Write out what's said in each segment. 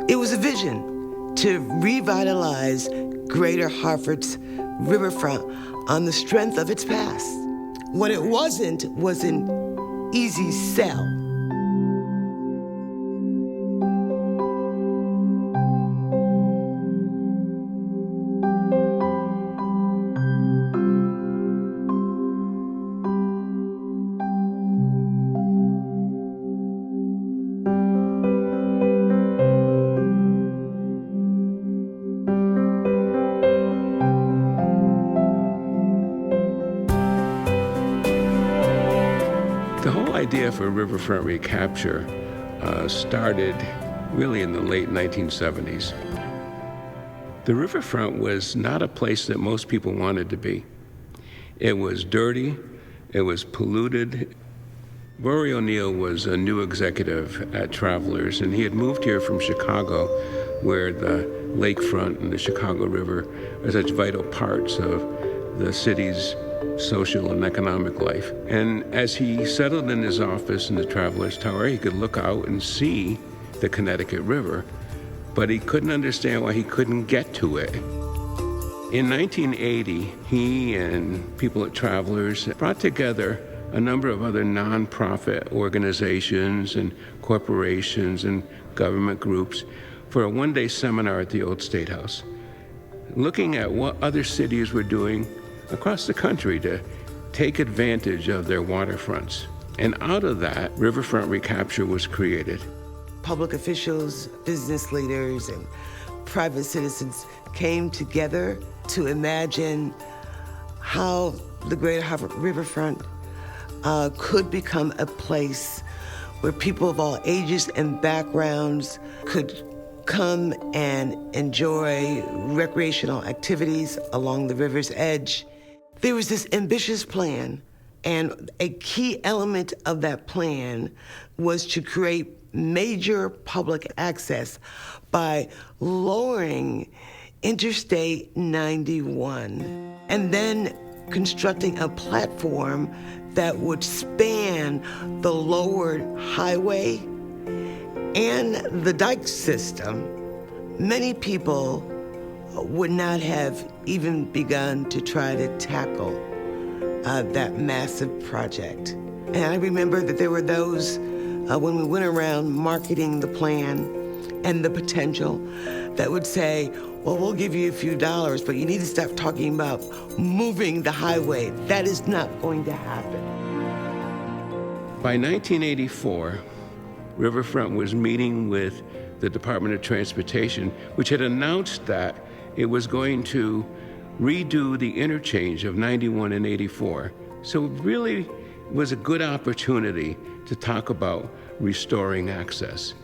It was a vision to revitalize Greater Hartford's riverfront on the strength of its past. What it wasn't was an easy sell. The whole idea for riverfront recapture started really in the late 1970s. The riverfront was not a place that most people wanted to be. It was dirty, it was polluted. Rory O'Neill was a new executive at Travelers, and he had moved here from Chicago, where the lakefront and the Chicago River are such vital parts of the city's social and economic life. And as he settled in his office in the Travelers Tower, he could look out and see the Connecticut River, but he couldn't understand why he couldn't get to it. In 1980, he and people at Travelers brought together a number of other nonprofit organizations and corporations and government groups for a one-day seminar at the Old State House, looking at what other cities were doing across the country to take advantage of their waterfronts. And out of that, riverfront recapture was created. Public officials, business leaders, and private citizens came together to imagine how the Greater Hartford riverfront could become a place where people of all ages and backgrounds could come and enjoy recreational activities along the river's edge. There was this ambitious plan, and a key element of that plan was to create major public access by lowering Interstate 91 and then constructing a platform that would span the lowered highway and the dike system. Many people would not have even begun to try to tackle that massive project. And I remember that there were those, when we went around marketing the plan and the potential, that would say, well, we'll give you a few dollars, but you need to stop talking about moving the highway. That is not going to happen. By 1984, Riverfront was meeting with the Department of Transportation, which had announced that it was going to redo the interchange of 91 and 84. So it really was a good opportunity to talk about restoring access.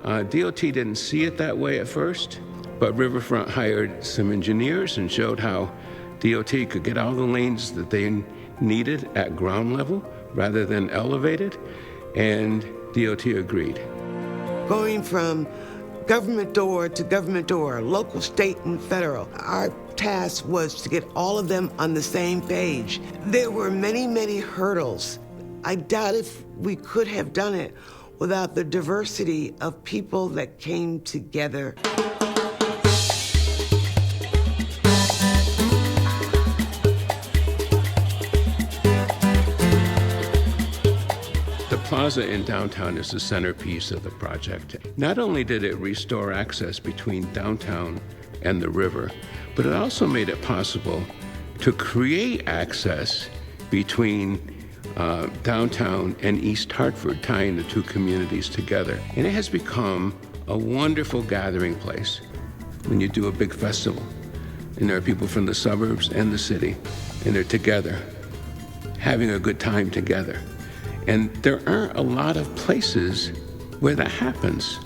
DOT didn't see it that way at first, but Riverfront hired some engineers and showed how DOT could get all the lanes that they needed at ground level rather than elevated, and DOT agreed. Going from government door to government door, local, state, and federal, our task was to get all of them on the same page. There were many, many hurdles. I doubt if we could have done it without the diversity of people that came together. The plaza in downtown is the centerpiece of the project. Not only did it restore access between downtown and the river, but it also made it possible to create access between downtown and East Hartford, tying the two communities together. And it has become a wonderful gathering place when you do a big festival. And there are people from the suburbs and the city, and they're together, having a good time together. And there aren't a lot of places where that happens.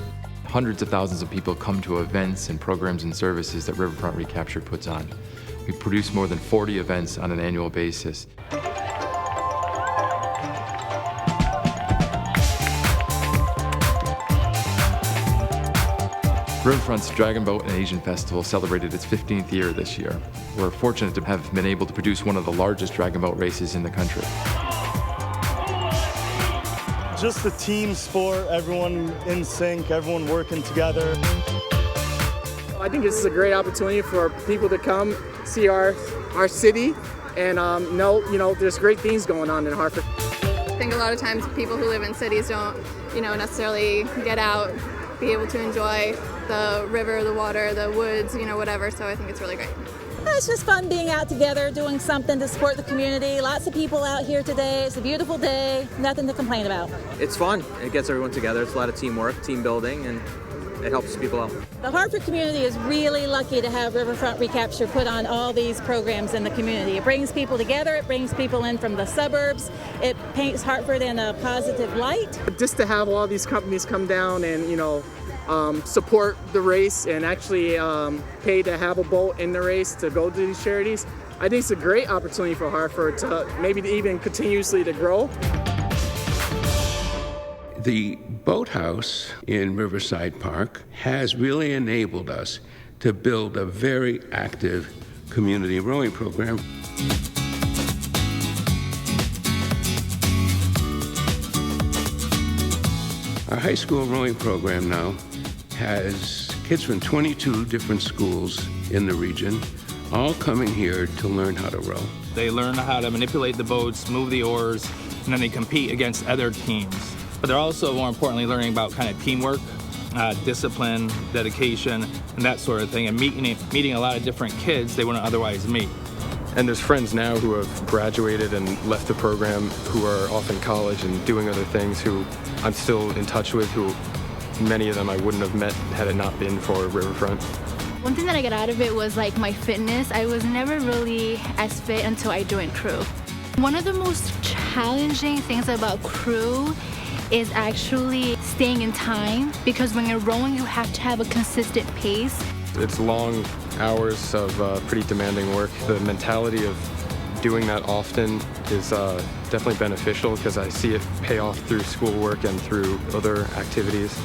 Hundreds of thousands of people come to events and programs and services that Riverfront Recapture puts on. We produce more than 40 events on an annual basis. Riverfront's Dragon Boat and Asian Festival celebrated its 15th year this year. We're fortunate to have been able to produce one of the largest dragon boat races in the country. just a team sport, everyone in sync, everyone working together. I think this is a great opportunity for people to come see our city and know there's great things going on in Hartford. I think a lot of times people who live in cities don't, necessarily get out, be able to enjoy the river, the water, the woods, whatever. So I think it's really great. It's just fun being out together, doing something to support the community. Lots of people out here today. It's a beautiful day. Nothing to complain about. It's fun. It gets everyone together. It's a lot of teamwork, team building, and it helps people out. The Hartford community is really lucky to have Riverfront Recapture put on all these programs in the community. It brings people together. It brings people in from the suburbs. It paints Hartford in a positive light. Just to have all these companies come down and, support the race and actually pay to have a boat in the race to go to these charities, I think it's a great opportunity for Hartford to maybe even continuously to grow. The boathouse in Riverside Park has really enabled us to build a very active community rowing program. Our high school rowing program now has kids from 22 different schools in the region, all coming here to learn how to row. They learn how to manipulate the boats, move the oars, and then they compete against other teams. But they're also, more importantly, learning about kind of teamwork, discipline, dedication, and that sort of thing, and meeting a lot of different kids they wouldn't otherwise meet. And there's friends now who have graduated and left the program who are off in college and doing other things who I'm still in touch with, who many of them I wouldn't have met had it not been for Riverfront. One thing that I got out of it was like my fitness. I was never really as fit until I joined crew. One of the most challenging things about crew is actually staying in time, because when you're rowing you have to have a consistent pace. It's long hours of pretty demanding work. The mentality of doing that often is definitely beneficial because I see it pay off through schoolwork and through other activities.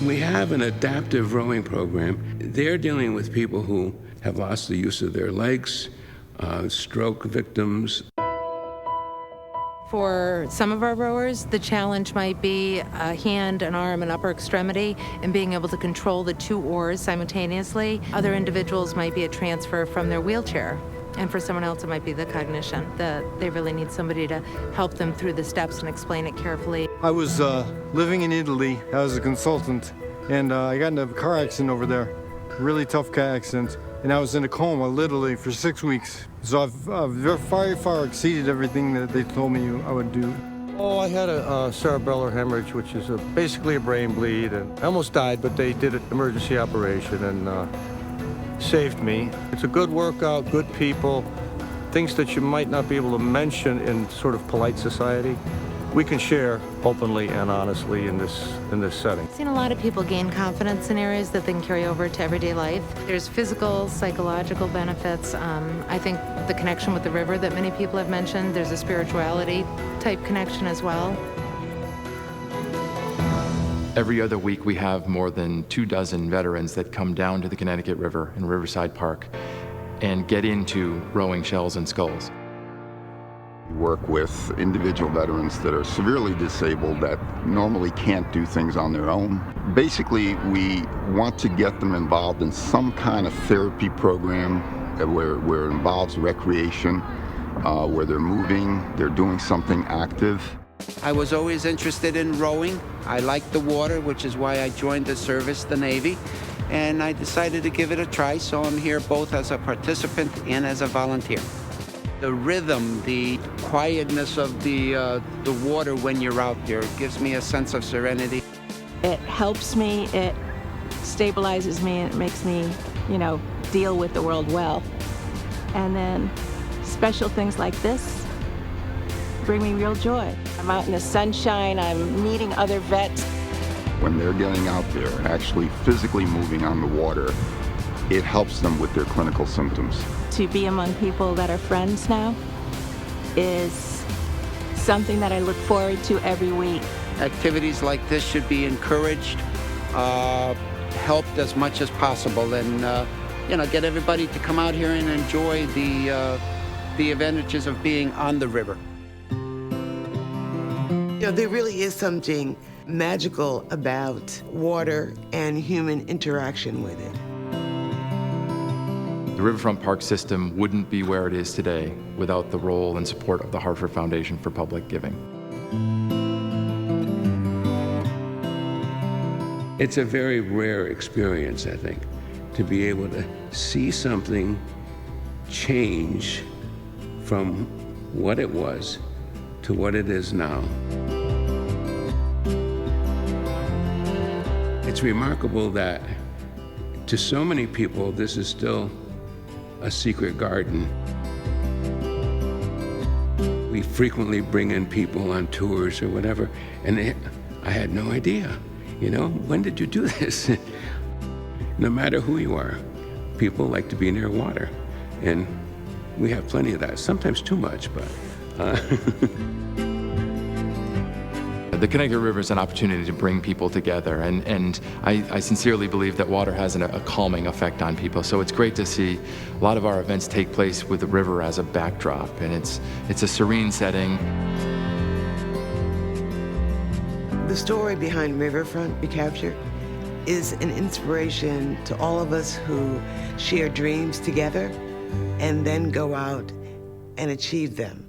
We have an adaptive rowing program. They're dealing with people who have lost the use of their legs, stroke victims. For some of our rowers, the challenge might be a hand, an arm, and upper extremity, and being able to control the two oars simultaneously. Other individuals might be a transfer from their wheelchair. And for someone else, it might be the cognition, that they really need somebody to help them through the steps and explain it carefully. I was living in Italy as a consultant, and I got into a car accident over there, really tough car accident, and I was in a coma literally for 6 weeks. So I've very far exceeded everything that they told me I would do. Oh, I had a cerebellar hemorrhage, which is basically a brain bleed, and I almost died, but they did an emergency operation and saved me. It's a good workout, good people, things that you might not be able to mention in sort of polite society. We can share openly and honestly in this setting. I've seen a lot of people gain confidence in areas that they can carry over to everyday life. There's physical, psychological benefits. I think the connection with the river that many people have mentioned, there's a spirituality type connection as well. Every other week we have more than 24 veterans that come down to the Connecticut River in Riverside Park and get into rowing shells and sculls. We work with individual veterans that are severely disabled that normally can't do things on their own. Basically, we want to get them involved in some kind of therapy program where it involves recreation, where they're moving, they're doing something active. I was always interested in rowing. I liked the water, which is why I joined the service, the Navy, and I decided to give it a try, so I'm here both as a participant and as a volunteer. The rhythm, the quietness of the water when you're out there gives me a sense of serenity. It helps me, it stabilizes me, and it makes me, deal with the world well. And then special things like this bring me real joy. I'm out in the sunshine, I'm meeting other vets. When they're getting out there, actually physically moving on the water, it helps them with their clinical symptoms. To be among people that are friends now is something that I look forward to every week. Activities like this should be encouraged, helped as much as possible, and get everybody to come out here and enjoy the the advantages of being on the river. You know, there really is something magical about water and human interaction with it. The Riverfront Park system wouldn't be where it is today without the role and support of the Hartford Foundation for Public Giving. It's a very rare experience, I think, to be able to see something change from what it was to what it is now. It's remarkable that to so many people, this is still a secret garden. We frequently bring in people on tours or whatever, and I had no idea. You know, when did you do this? No matter who you are, people like to be near water. And we have plenty of that, sometimes too much, but. The Connecticut River is an opportunity to bring people together, and I sincerely believe that water has a calming effect on people. So it's great to see a lot of our events take place with the river as a backdrop, and it's a serene setting. The story behind Riverfront Recapture is an inspiration to all of us who share dreams together and then go out and achieve them.